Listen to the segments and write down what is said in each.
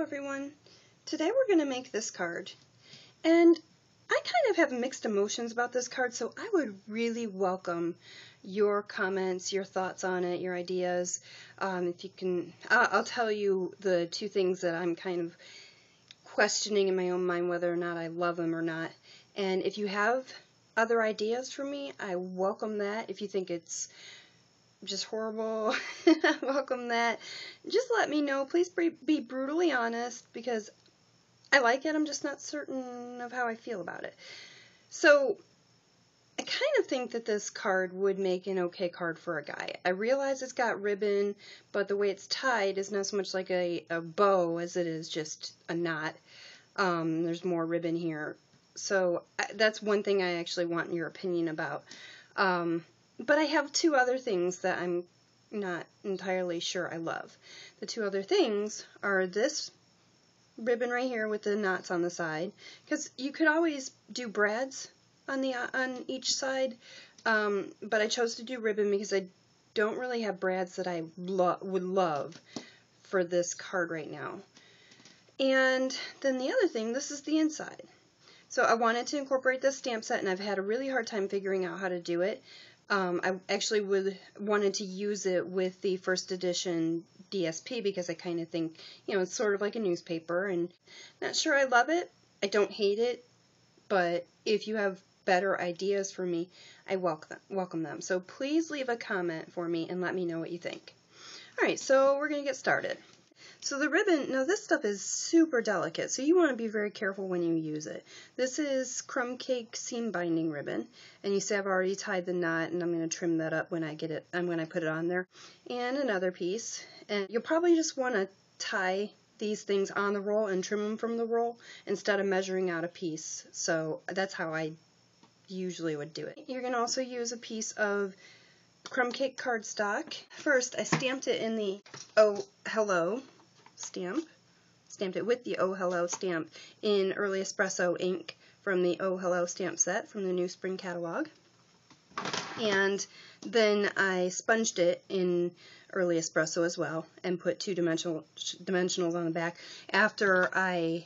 everyone. Today we're going to make this card, and I kind of have mixed emotions about this card, so I would really welcome your comments, your thoughts on it, your ideas. If you can, I'll tell you the two things that I'm kind of questioning in my own mind, whether or not I love them or not. And if you have other ideas for me, I welcome that. If you think it's just horrible, welcome that. Just let me know. Please be brutally honest, because I like it. I'm just not certain of how I feel about it. So I kind of think that this card would make an okay card for a guy. I realize it's got ribbon, but the way it's tied is not so much like a bow as it is just a knot. There's more ribbon here. So that's one thing I actually want your opinion about. But I have two other things that I'm not entirely sure I love. The two other things are this ribbon right here with the knots on the side, because you could always do brads on each side, but I chose to do ribbon because I don't really have brads that I would love for this card right now. And then the other thing, this is the inside. So I wanted to incorporate this stamp set, and I've had a really hard time figuring out how to do it. I actually wanted to use it with the first edition DSP because I kind of think, it's sort of like a newspaper, and not sure I love it. I don't hate it, but if you have better ideas for me, I welcome them. So please leave a comment for me and let me know what you think. Alright, so we're going to get started. So the ribbon, now this stuff is super delicate, so you want to be very careful when you use it. This is Crumb Cake seam binding ribbon, and you see I've already tied the knot, and I'm going to trim that up when I put it on there. And another piece, and you'll probably just want to tie these things on the roll and trim them from the roll instead of measuring out a piece. So that's how I usually would do it. You're going to also use a piece of Crumb Cake cardstock. First, I stamped it in the Oh Hello stamp. Stamped it with the Oh Hello stamp in Early Espresso ink from the Oh Hello stamp set from the New Spring catalog. And then I sponged it in Early Espresso as well and put dimensionals on the back after I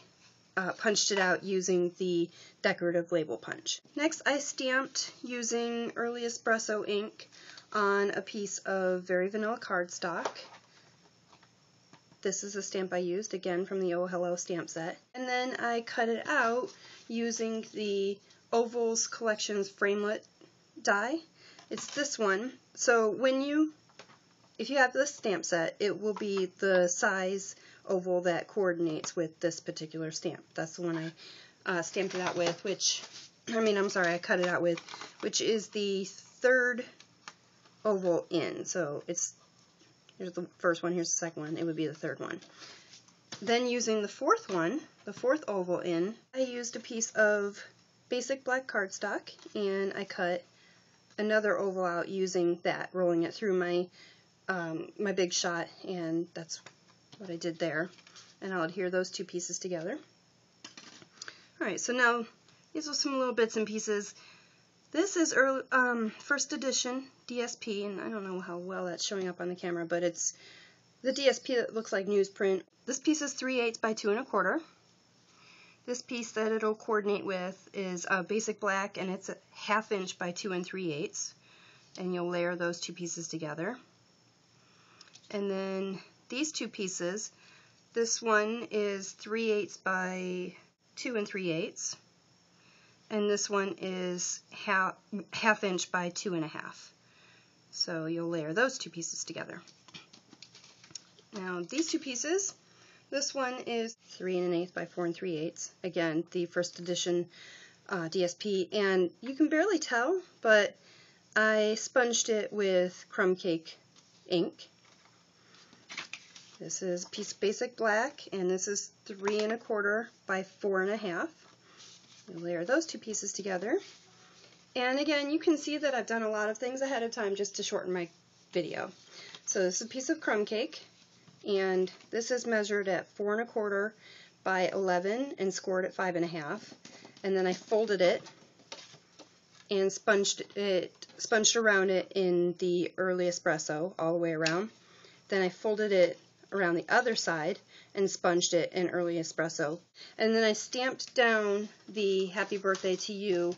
punched it out using the decorative label punch. Next, I stamped using Early Espresso ink on a piece of Very Vanilla cardstock. This is a stamp I used, again, from the Oh Hello stamp set. And then I cut it out using the Ovals Collections Framelit die. It's this one. So if you have this stamp set, it will be the size oval that coordinates with this particular stamp. That's the one I stamped it out with, I cut it out with, which is the third oval in. So here's the first one, here's the second one, it would be the third one. Then using the fourth one, the fourth oval in, I used a piece of basic black cardstock, and I cut another oval out using that, rolling it through my Big Shot, and that's what I did there. And I'll adhere those two pieces together. Alright, so now these are some little bits and pieces. This is first edition DSP, and I don't know how well that's showing up on the camera, but it's the DSP that looks like newsprint. This piece is 3/8 by 2 1/4. This piece that it'll coordinate with is basic black, and it's a 1/2 inch by 2 3/8. And you'll layer those two pieces together. And then these two pieces, this one is 3/8 by 2 3/8. And this one is 1/2 inch by 2 1/2. So you'll layer those two pieces together. Now these two pieces, this one is 3 1/8 by 4 3/8. Again, the first edition DSP, and you can barely tell, but I sponged it with Crumb Cake ink. This is a piece of basic black, and this is 3 1/4 by 4 1/2. Layer those two pieces together. And again, you can see that I've done a lot of things ahead of time just to shorten my video. So this is a piece of Crumb Cake, and this is measured at 4 1/4 by 11 and scored at 5 1/2. And then I folded it and sponged around it in the Early Espresso all the way around. Then I folded it around the other side and sponged it in Early Espresso. And then I stamped down the Happy Birthday to You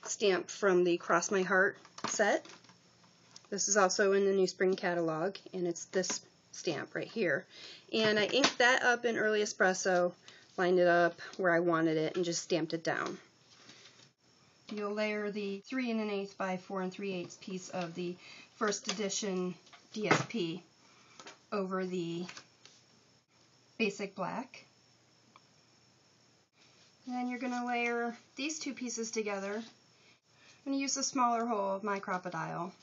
stamp from the Cross My Heart set. This is also in the New Spring catalog, and it's this stamp right here. And I inked that up in Early Espresso, lined it up where I wanted it, and just stamped it down. You'll layer the 3 1/8 by 4 3/8 piece of the first edition DSP over the basic black. And then you're going to layer these two pieces together. I'm going to use the smaller hole of my Crop-A-Dile.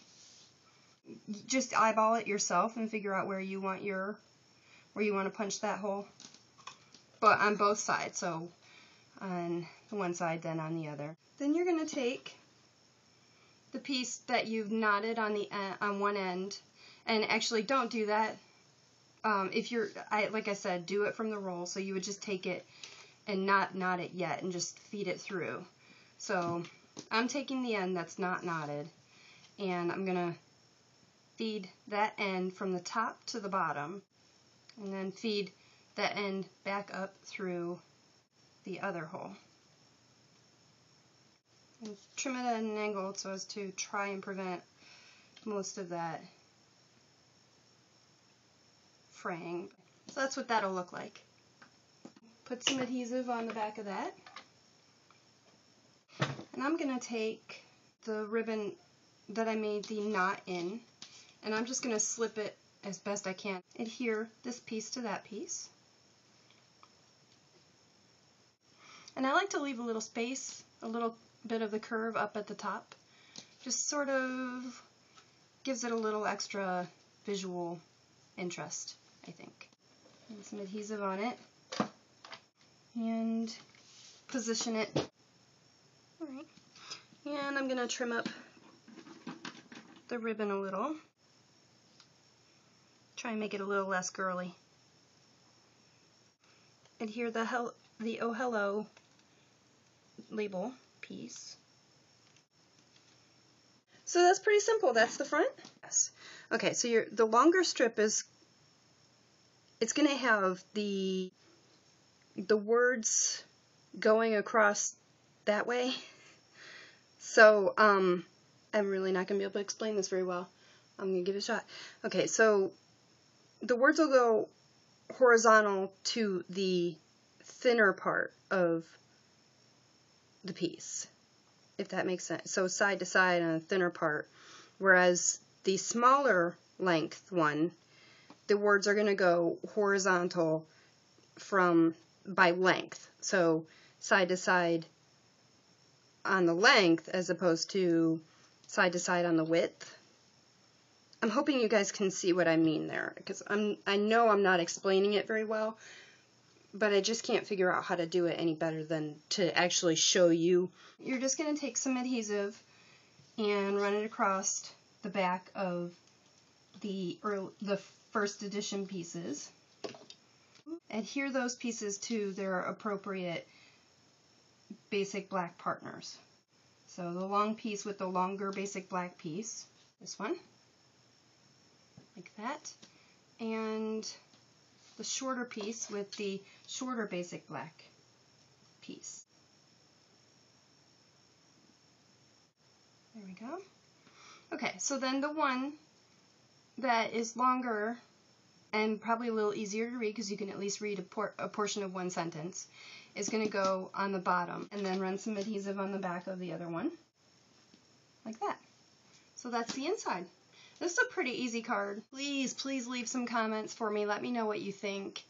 Just eyeball it yourself and figure out where you want to punch that hole. But on both sides, so on the one side, then on the other. Then you're going to take the piece that you've knotted on the on one end, and actually don't do that. Like I said, do it from the roll. So you would just take it and not knot it yet, and just feed it through. So I'm taking the end that's not knotted, and I'm gonna feed that end from the top to the bottom, and then feed that end back up through the other hole. And trim it at an angle so as to try and prevent most of that fraying. So that's what that'll look like. Put some adhesive on the back of that. And I'm going to take the ribbon that I made the knot in, and I'm just going to slip it as best I can. Adhere this piece to that piece. And I like to leave a little space, a little bit of the curve up at the top. Just sort of gives it a little extra visual interest, I think. And some adhesive on it. And position it. Alright. And I'm going to trim up the ribbon a little. Try and make it a little less girly. Adhere the Oh Hello label piece. So that's pretty simple. That's the front. Yes. Okay, so the longer strip it's going to have the words going across that way. So I'm really not going to be able to explain this very well. I'm going to give it a shot. Okay, so the words will go horizontal to the thinner part of the piece, if that makes sense. So side to side on a thinner part, whereas the smaller length one, the words are going to go horizontal by length. So side to side on the length as opposed to side on the width. I'm hoping you guys can see what I mean there, because I know I'm not explaining it very well, but I just can't figure out how to do it any better than to actually show you. You're just going to take some adhesive and run it across the back of the first edition pieces. Adhere those pieces to their appropriate basic black partners. So the long piece with the longer basic black piece, this one, like that, and the shorter piece with the shorter basic black piece. There we go. Okay, so then the one that is longer and probably a little easier to read, because you can at least read a portion of one sentence, is going to go on the bottom, and then run some adhesive on the back of the other one, like that. So that's the inside. This is a pretty easy card. Please leave some comments for me. Let me know what you think.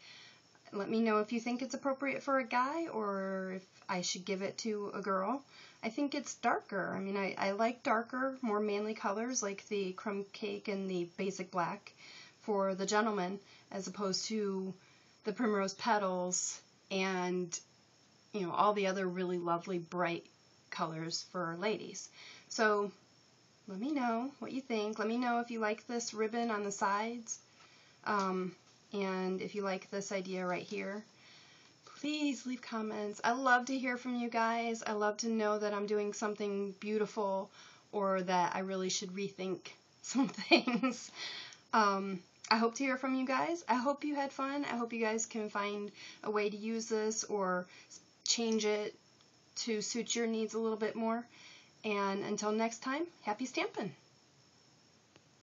Let me know if you think it's appropriate for a guy or if I should give it to a girl. I think it's darker. I mean, I like darker, more manly colors like the crumb cake and the basic black for the gentleman, as opposed to the primrose petals and, you know, all the other really lovely bright colors for ladies. So let me know what you think. Let me know if you like this ribbon on the sides, and if you like this idea right here. Please leave comments. I love to hear from you guys. I love to know that I'm doing something beautiful or that I really should rethink some things. I hope to hear from you guys. I hope you had fun. I hope you guys can find a way to use this or change it to suit your needs a little bit more. And until next time, happy stamping!